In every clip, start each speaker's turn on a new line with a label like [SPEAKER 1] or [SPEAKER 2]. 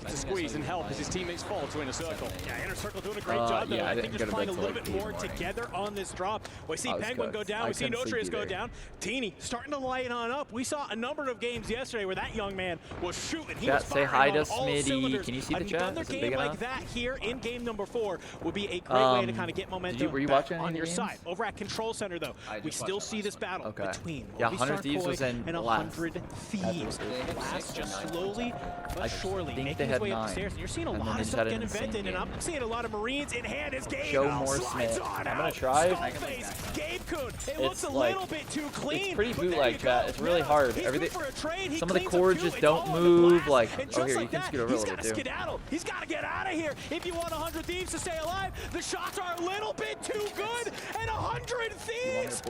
[SPEAKER 1] to squeeze and help as his teammates fall to inner circle. Yeah, inner circle doing a great job, though.
[SPEAKER 2] Yeah,
[SPEAKER 1] I think just playing a little bit more together on this drop. We see Penguin go down, we see Notrius go down. Teeny starting to light on up. We saw a number of games yesterday where that young man was shooting. He was
[SPEAKER 2] say hi to Smitty. Can you see the chat?
[SPEAKER 1] Another game like that here in game number 4 would be a great way to kind of get momentum on your side. Over at Control Center, though, we still see this battle between
[SPEAKER 2] 100 Thieves was in
[SPEAKER 1] and 100 Thieves. Last just slowly but surely making his way up the stairs. And you're seeing a lot of stuff get invented, and I'm seeing a lot of Marines in hand as Gabe slides on out.
[SPEAKER 2] I'm gonna try.
[SPEAKER 1] Gabe Kuhn, it looks a little bit too clean.
[SPEAKER 2] It's pretty bootleg, chat. It's really hard. Everything. Some of the cords just don't move. Like, oh here, you can scoot over a little bit too.
[SPEAKER 1] He's got to get out of here if you want 100 Thieves to stay alive. The shots are a little bit too good, and 100 Thieves.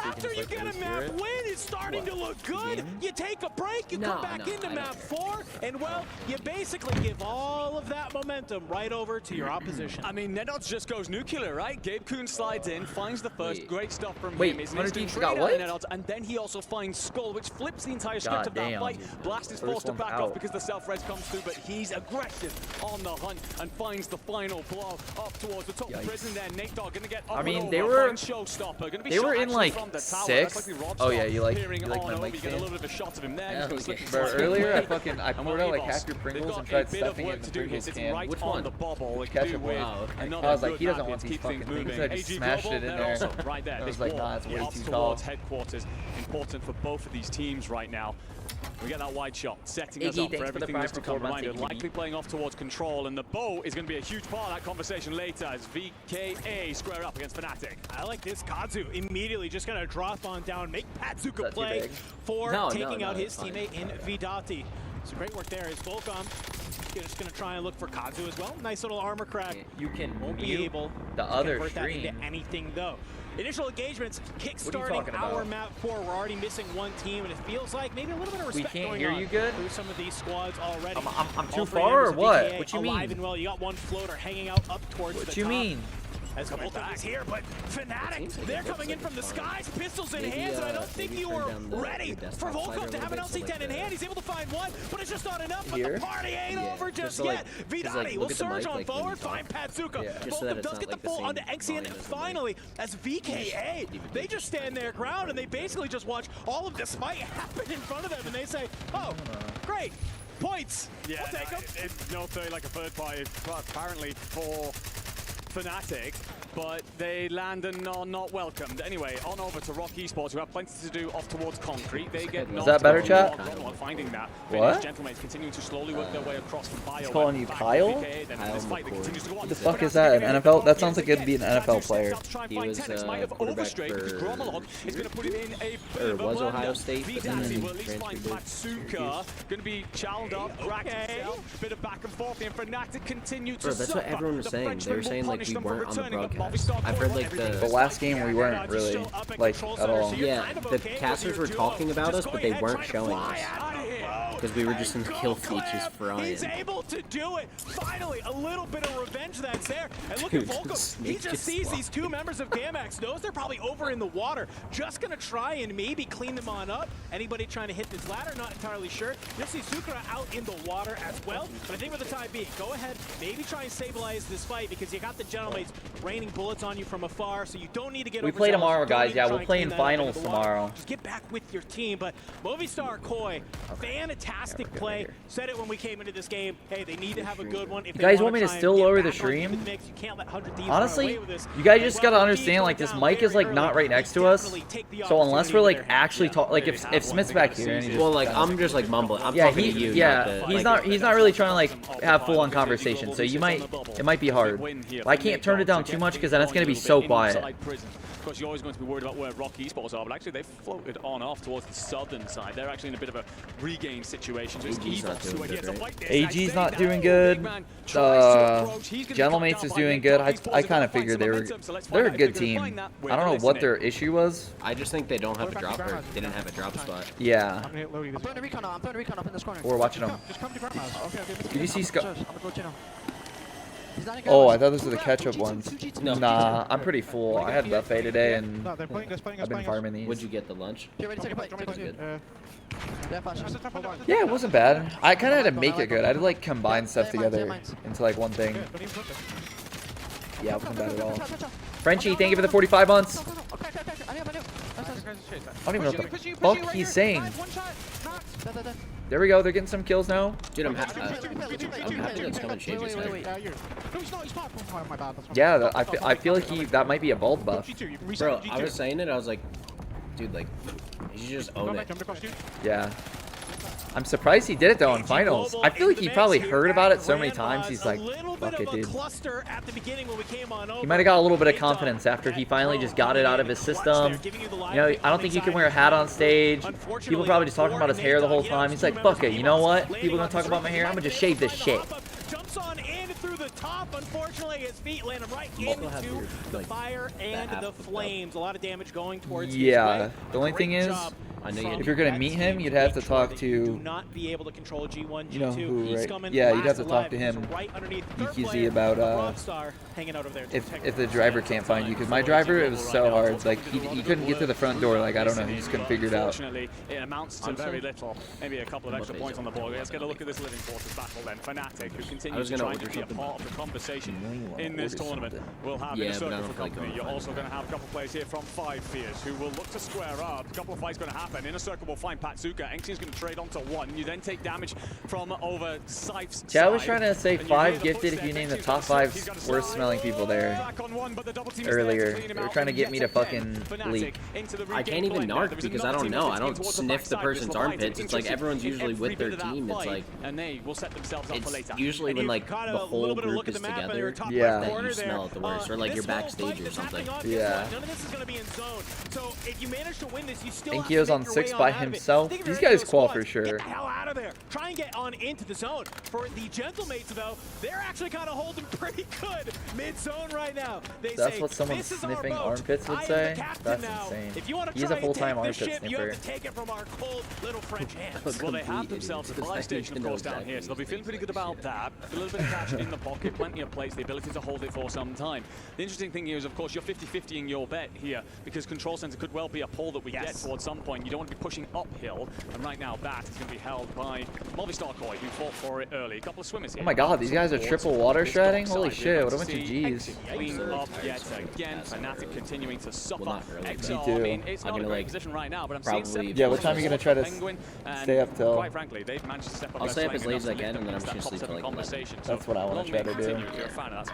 [SPEAKER 1] After you get a map win, it's starting to look good. You take a break, you come back into map 4, and well, you basically give all of that momentum right over to your opposition.
[SPEAKER 3] I mean, NetOdds just goes nuclear, right? Gabe Kuhn slides in, finds the first, great stuff from him.
[SPEAKER 2] Wait, 100 Thieves got what?
[SPEAKER 3] NetOdds, and then he also finds Skull, which flips the entire script of that fight. Blast is forced to back off because the self-res comes through, but he's aggressive on the hunt and finds the final blow up towards the top of prison there. Nate Dogg gonna get up
[SPEAKER 2] they were
[SPEAKER 3] showstopper. Gonna be
[SPEAKER 2] they were in like
[SPEAKER 3] from the
[SPEAKER 2] 6. Oh yeah, you like my mic
[SPEAKER 3] get a little bit of a shot of him there.
[SPEAKER 2] Yeah, but earlier I poured out like half your Pringles and tried stuffing it in the Pringles can.
[SPEAKER 3] Which one? The bubble.
[SPEAKER 2] Ketchup one. I was like, he doesn't want these fucking things. So I just smashed it in there.
[SPEAKER 3] Right there.
[SPEAKER 2] I was like, nah, it's way too tall.
[SPEAKER 3] Headquarters, important for both of these teams right now. We get that wide shot, setting us up for everything that's to come. Reminder, likely playing off towards Control, and the bow is going to be a huge part of that conversation later as VKA square up against Fnatic.
[SPEAKER 1] I like this. Kazu immediately just going to drop on down, make Patsuka play for taking out his teammate in Vidati. So great work there. Is Volcom just going to try and look for Kazu as well. Nice little armor crack.
[SPEAKER 2] You won't
[SPEAKER 1] be able
[SPEAKER 2] the other
[SPEAKER 1] convert that into anything though. Initial engagements kick-starting our map 4. We're already missing one team, and it feels like maybe a little bit of respect going on through some of these squads already.
[SPEAKER 2] I'm too far or what? What you mean?
[SPEAKER 1] And well, you got one floater hanging out up towards the top.
[SPEAKER 2] What you mean?
[SPEAKER 1] As Volcom is here, but Fnatic, they're coming in from the skies, pistols in hands, and I don't think you were ready for Volcom to have an LC-10 in hand. He's able to find one, but it's just not enough, but the party ain't over just yet. Vidati will surge on forward, find Patsuka. Volcom does get the full onto Exian, and finally, as VKA, they just stand their ground, and they basically just watch all of this fight happen in front of them, and they say, oh, great. Points.
[SPEAKER 3] Yeah,
[SPEAKER 1] we'll take them.
[SPEAKER 3] It's not like a third party, apparently for Fnatic, but they land and are not welcomed. Anyway, on over to Rock Esports, who have plenty to do off towards Concrete. They get
[SPEAKER 2] Is that better, chat?
[SPEAKER 3] Finding that.
[SPEAKER 2] What?
[SPEAKER 3] Gentlemen continuing to slowly work their way across from Bio.
[SPEAKER 2] He's calling you Kyle?
[SPEAKER 3] What
[SPEAKER 2] the fuck is that? An NFL? That sounds like it'd be an NFL player.
[SPEAKER 4] He was quarterback for was Ohio State, but then
[SPEAKER 3] Patsuka going to be challenged up, bit of back and forth, and Fnatic continue to
[SPEAKER 4] that's what everyone was saying. They were saying like we weren't on the broadcast. I've heard like
[SPEAKER 2] the last game we weren't really like at all.
[SPEAKER 4] Yeah, the casters were talking about us, but they weren't showing us because we were just in kill feed just frying.
[SPEAKER 1] He's able to do it. Finally, a little bit of revenge that's there. And look at Volcom. He just sees these two members of Gamax, knows they're probably over in the water. Just gonna try and maybe clean them on up. Anybody trying to hit this ladder? Not entirely sure. You'll see Sukura out in the water as well. But I think for the time being, go ahead, maybe try and stabilize this fight because you got the gentlemates raining bullets on you from afar, so you don't need to get.
[SPEAKER 2] We play tomorrow, guys. Yeah, we'll play in finals tomorrow.
[SPEAKER 1] Just get back with your team. But Movistar Koi, fantastic play. Said it when we came into this game. Hey, they need to have a good one. If
[SPEAKER 2] you guys want me to still lower the stream? Honestly, you guys just gotta understand, like, this mic is like not right next to us. So unless we're like actually talk, like if Smith's back here and he just,
[SPEAKER 4] well, like I'm just like mumbling. I'm talking to you.
[SPEAKER 2] Yeah, he's not really trying to like have full on conversation. So it might be hard. But I can't turn it down too much because then it's gonna be so quiet.
[SPEAKER 3] Of course, you're always going to be worried about where Rock Esports are, but actually they've floated on off towards the southern side. They're actually in a bit of a regain situation. So
[SPEAKER 2] AG's not doing good. Gentlemates is doing good. I kind of figured they're a good team. I don't know what their issue was.
[SPEAKER 4] I just think they don't have a drop, or they didn't have a drop spot.
[SPEAKER 2] Yeah.
[SPEAKER 5] I'm putting a recon up in this corner.
[SPEAKER 2] We're watching them.
[SPEAKER 5] Just come to grandma's. Okay.
[SPEAKER 2] Did you see Scump? Oh, I thought those were the ketchup ones.
[SPEAKER 4] No.
[SPEAKER 2] Nah, I'm pretty full. I had buffet today, and I've been farming these.
[SPEAKER 4] What'd you get, the lunch?
[SPEAKER 5] Get ready, take a bite.
[SPEAKER 4] Was it good?
[SPEAKER 2] Yeah, it wasn't bad. I kind of had to make it good. I had to like combine stuff together into like one thing. Yeah, it wasn't bad at all. Frenchie, thank you for the 45 months. I don't even know what the fuck he's saying. There we go. They're getting some kills now.
[SPEAKER 4] Dude, I'm happy that Scump changed his head.
[SPEAKER 2] Yeah, I feel like that might be a bald buff.
[SPEAKER 4] Bro, I was saying it. I was like, dude, like, you should just own it.
[SPEAKER 2] Yeah. I'm surprised he did it though in finals. I feel like he probably heard about it so many times. He's like, fuck it, dude. He might have got a little bit of confidence after he finally just got it out of his system. You know, I don't think you can wear a hat on stage. People probably just talking about his hair the whole time. He's like, fuck it, you know what? People gonna talk about my hair. I'm gonna just shave this shit.
[SPEAKER 1] Jumps on in through the top. Unfortunately, his feet land him right into the fire and the flames. A lot of damage going towards his way.
[SPEAKER 2] The only thing is, if you're gonna meet him, you'd have to talk to,
[SPEAKER 1] not be able to control G1,
[SPEAKER 2] you know
[SPEAKER 1] G2.
[SPEAKER 2] who, right? Yeah, you'd have to talk to him, EQZ, about if the driver can't find you. Because my driver, it was so hard. Like he couldn't get to the front door. Like I don't know, he just couldn't figure it out.
[SPEAKER 3] Unfortunately, it amounts to very little. Maybe a couple of extra points on the board. Let's get a look at this Living Quarters battle then. Fnatic, who continues to try to be a part of the conversation in this tournament. We'll have in a circle for company. You're also going to have a couple of players here from 5 Fears who will look to square up. A couple of fights going to happen. In a circle, we'll find Patsuka. Enxi's going to trade onto 1. You then take damage from over Sife's side.
[SPEAKER 2] Yeah, I was trying to say 5 gifted if you name the top 5 worst smelling people there earlier. They were trying to get me to fucking leak.
[SPEAKER 4] I can't even narc because I don't know. I don't sniff the person's armpits. It's like everyone's usually with their team. It's like, it's usually when like the whole group is together that you smell it the worst, or like you're backstage or something.
[SPEAKER 2] Yeah.
[SPEAKER 1] None of this is going to be in zone. So if you manage to win this, you still
[SPEAKER 2] Inkyo's on 6 by himself. These guys qual for sure.
[SPEAKER 1] Get the hell out of there. Try and get on into the zone. For the Gentlemates, though, they're actually kind of holding pretty good mid-zone right now.
[SPEAKER 2] That's what someone sniffing armpits would say? That's insane. He's a full-time armpit sniffer.
[SPEAKER 1] You have to take it from our cold little French hands.
[SPEAKER 3] Well, they have themselves a live station, of course, down here, so they'll be feeling pretty good about that. A little bit of cash in the pocket, plenty of plates, the ability to hold it for some time. The interesting thing here is, of course, you're 50-50 in your bet here, because Control Center could well be a pull that we get towards some point. You don't want to be pushing uphill, and right now that is going to be held by Movistar Koi, who fought for it early. A couple of swimmers here.
[SPEAKER 2] Oh my god, these guys are triple water shredding? Holy shit, what a bunch of G's.
[SPEAKER 3] Clean up yet again. Fnatic continuing to suffer.
[SPEAKER 2] Me
[SPEAKER 3] XR,
[SPEAKER 2] too.
[SPEAKER 3] I mean, it's not a great position right now, but I'm seeing 7
[SPEAKER 2] Yeah, what time are you going to try to stay up till?
[SPEAKER 3] Quite frankly, they've managed to step up.
[SPEAKER 4] I'll stay up as late as I can, and then I'm just going to sleep till like 11.
[SPEAKER 2] That's what I want to try to do.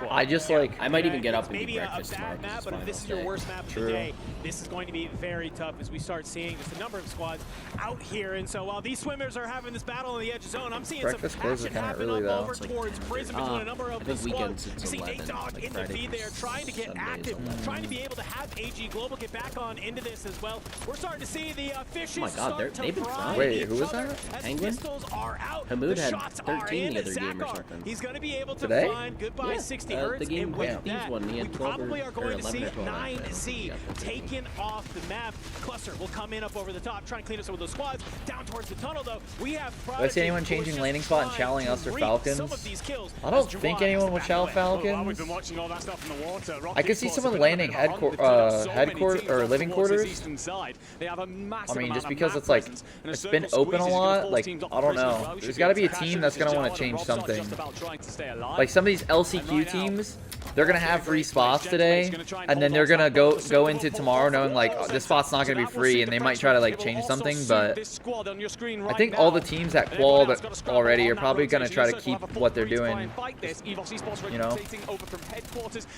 [SPEAKER 3] I
[SPEAKER 2] just like...
[SPEAKER 4] I might even get up and eat breakfast tomorrow.
[SPEAKER 1] But if this is your worst map of the day, this is going to be very tough as we start seeing just a number of squads out here. And so while these swimmers are having this battle on the edge of zone, I'm seeing some passion happen up over towards Prism between a number of the squads. You see Dog in the feed there, trying to get active, trying to be able to have AG Global get back on into this as well. We're starting to see the fishes start to fry.
[SPEAKER 2] Wait, who was that?
[SPEAKER 4] Penguin? Hamoud had 13 the other game or something.
[SPEAKER 1] He's going to be able to
[SPEAKER 2] Today?
[SPEAKER 1] find goodbye 60 hertz.
[SPEAKER 4] The game
[SPEAKER 1] And with
[SPEAKER 4] these
[SPEAKER 1] that,
[SPEAKER 4] one, he had
[SPEAKER 1] we
[SPEAKER 4] 12
[SPEAKER 1] probably are going to
[SPEAKER 4] 11
[SPEAKER 1] see
[SPEAKER 4] or 12.
[SPEAKER 1] 9Z taken off the map. Cluster will come in up over the top, trying to clean up some of those squads. Down towards the tunnel, though, we have
[SPEAKER 2] Do I see anyone changing landing spot and challenging us or Falcons? I don't think anyone would challenge Falcons. I could see someone landing headquarters or living quarters. I mean, just because it's like, it's been open a lot, like, I don't know. There's got to be a team that's going to want to change something. Like some of these LCQ teams, they're going to have free spots today, and then they're going to go into tomorrow knowing like, oh, this spot's not going to be free, and they might try to like change something, but I think all the teams that qualified already are probably going to try to keep what they're doing, you know?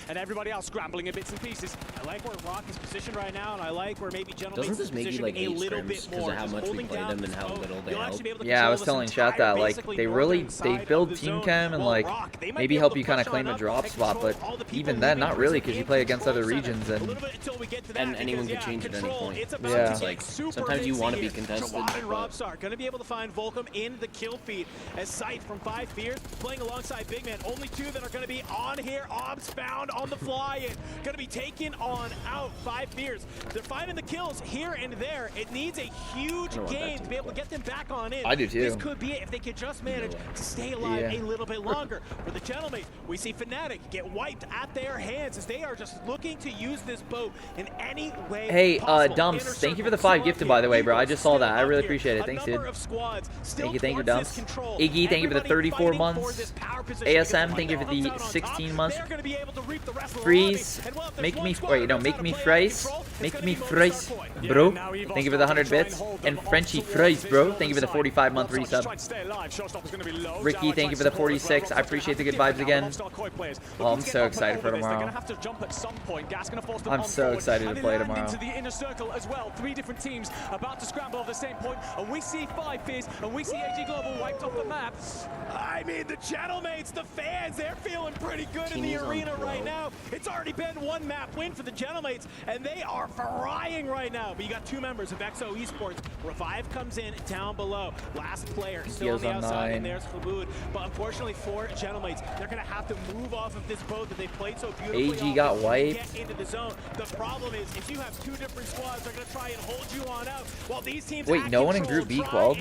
[SPEAKER 3] And everybody else scrambling in bits and pieces.
[SPEAKER 1] I like where Rock is positioned right now, and I like where maybe Gentleman
[SPEAKER 4] Doesn't this make you like 8 scrims because of how much we play them and how little they help?
[SPEAKER 2] Yeah, I was telling chat that like they build team chem and like maybe help you kind of claim a drop spot, but even then not really because you play against other regions and
[SPEAKER 4] anyone can change at any point.
[SPEAKER 2] Yeah.
[SPEAKER 4] It's like, so Sometimes you want to be contested.
[SPEAKER 1] Jawad and Robstar going to be able to find Volcom in the kill feed as Sight from 5 Fears playing alongside Big Man. Only 2 that are going to be on here. Obs found on the fly and going to be taken on out. 5 Fears. They're finding the kills here and there. It needs a huge game to be able to get them back on in.
[SPEAKER 2] I do too.
[SPEAKER 1] This could be it if they could just manage to stay alive a little bit longer. For the gentlemen, we see Fnatic get wiped at their hands as they are just looking to use this boat in any way.
[SPEAKER 2] Hey,
[SPEAKER 1] possible.
[SPEAKER 2] Dumps, thank you for the 5 gifted, by the way, bro. I just saw that. I really appreciate it. Thanks, dude. Thank you, Dumps. Iggy, thank you for the 34 months. ASM, thank you for the 16 months. Freeze, make me fries. Make me fries, bro. Thank you for the 100 bits. And Frenchy fries, bro. Thank you for the 45-month resub. Ricky, thank you for the 46. I appreciate the good vibes again. Oh, I'm so excited for tomorrow. I'm so excited to play tomorrow.
[SPEAKER 3] Into the inner circle as well. 3 different teams about to scramble at the same point, and we see 5 Fears, and we see AG Global wiped off the map.
[SPEAKER 1] I mean, the Gentlemates, the fans, they're feeling pretty good in the arena right now. It's already been 1 map win for the Gentlemates, and they are frying right now. But you got 2 members of XO Esports. Revive comes in down below. Last player still on the outside, and there's Khabood. But unfortunately for Gentlemates, they're going to have to move off of this boat that they played so beautifully.
[SPEAKER 2] AG got wiped.
[SPEAKER 1] Get into the zone. The problem is, if you have 2 different squads, they're going to try and hold you on out. While these teams
[SPEAKER 2] wait, no one in Group B qualled?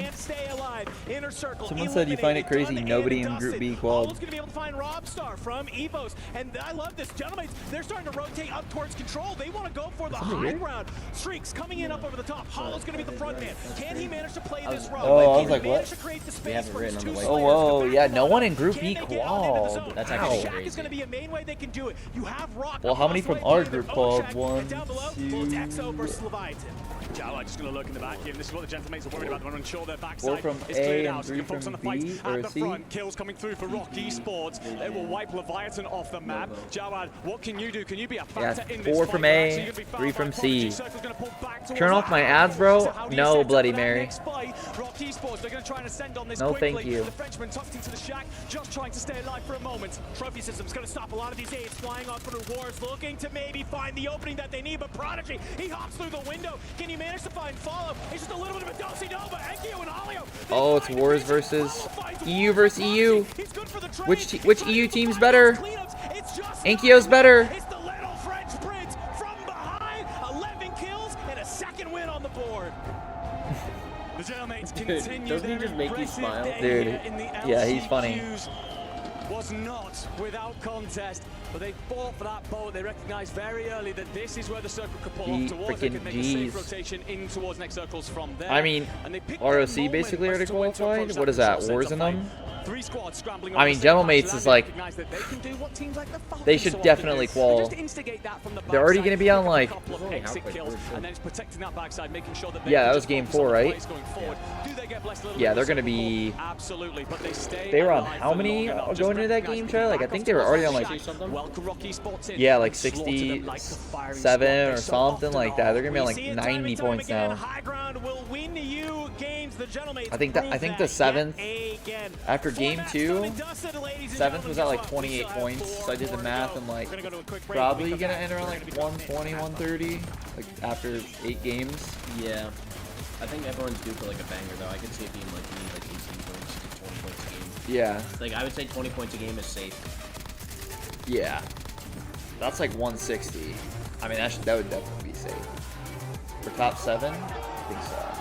[SPEAKER 2] Someone said you find it crazy nobody in Group B qualled.
[SPEAKER 1] Going to be able to find Robstar from Evos, and I love this. Gentlemen, they're starting to rotate up towards control. They want to go for the high ground. Streaks coming in up over the top. Hollow's going to be the front man. Can he manage to play this run?
[SPEAKER 2] Oh, I was like, what?
[SPEAKER 4] We haven't written on the white.
[SPEAKER 2] Oh, whoa, yeah, no one in Group B qualled.
[SPEAKER 4] That's actually
[SPEAKER 1] Shack
[SPEAKER 4] crazy.
[SPEAKER 1] is going to be a main way they can do it. You have Rock.
[SPEAKER 2] Well, how many from our group qualled? 1, 2.
[SPEAKER 1] XO versus Leviathan.
[SPEAKER 3] JoeWo just going to look in the back here, and this is what the Gentlemates are worried about. They want to ensure their backside
[SPEAKER 2] 4 from
[SPEAKER 3] is
[SPEAKER 2] A
[SPEAKER 3] cleared
[SPEAKER 2] and
[SPEAKER 3] out. So
[SPEAKER 2] 3
[SPEAKER 3] you can focus on the
[SPEAKER 2] from
[SPEAKER 3] fight
[SPEAKER 2] B
[SPEAKER 3] at
[SPEAKER 2] or
[SPEAKER 3] the
[SPEAKER 2] C.
[SPEAKER 3] front. Kills coming through for Rock Esports. They will wipe Leviathan off the map. JoeWo, what can you do? Can you be a factor in this
[SPEAKER 2] 4
[SPEAKER 3] fight?
[SPEAKER 2] from
[SPEAKER 3] You're
[SPEAKER 2] A,
[SPEAKER 3] actually gonna be
[SPEAKER 2] 3 from
[SPEAKER 3] fouled by
[SPEAKER 2] C.
[SPEAKER 3] Prodigy. Circle's gonna pull back towards
[SPEAKER 2] Turn off my ads, bro.
[SPEAKER 3] So how do you
[SPEAKER 2] No,
[SPEAKER 3] set up
[SPEAKER 2] Bloody
[SPEAKER 3] that
[SPEAKER 2] Mary.
[SPEAKER 3] next fight? Rock Esports, they're going to try and ascend on this
[SPEAKER 2] No,
[SPEAKER 3] quickly.
[SPEAKER 2] thank you.
[SPEAKER 3] The Frenchman tucked into the shack, just trying to stay alive for a moment.
[SPEAKER 1] Trophy system's going to stop a lot of these aids flying off through wars, looking to maybe find the opening that they need. But Prodigy, he hops through the window. Can he manage to find follow? It's just a little bit of a do-si-do, but Enkyo and Alio.
[SPEAKER 2] Oh, it's Wars versus EU versus EU. Which EU team's better? Enkyo's better.
[SPEAKER 1] It's the little French prince from behind. 11 kills and a 2nd win on the board.
[SPEAKER 3] The Gentlemates
[SPEAKER 4] Dude,
[SPEAKER 3] continue
[SPEAKER 4] doesn't he
[SPEAKER 3] their
[SPEAKER 4] just make you
[SPEAKER 3] impressive
[SPEAKER 4] smile?
[SPEAKER 3] day
[SPEAKER 2] Dude,
[SPEAKER 3] here in the
[SPEAKER 2] yeah, he's funny.
[SPEAKER 3] LCQs. Was not without contest, but they fought for that boat. They recognized very early that this is where the circle could pull off towards. They could make a safe rotation in towards next circles from there.
[SPEAKER 2] I mean, ROC basically already qualified. What is that? Wars in them?
[SPEAKER 3] 3 squads scrambling.
[SPEAKER 2] I mean, Gentlemates is like, they should definitely qual. They're already going to be on like, yeah, that was game 4, right? Yeah, they're going to be, they were on how many going into that game, Trey? Like, I think they were already on like, yeah, like 67 or something like that. They're going to be on like 90 points now. I think the 7th, after game 2, 7th was at like 28 points, so I did the math and like, probably gonna end around like 120, 130, like after 8 games.
[SPEAKER 4] Yeah. I think everyone's due for like a banger though. I could see it being like, you need like 18 points to 20 points a game.
[SPEAKER 2] Yeah.
[SPEAKER 4] Like I would say 20 points a game is safe.
[SPEAKER 2] Yeah. That's like 160. I mean, that would definitely be safe. For top 7, I think so.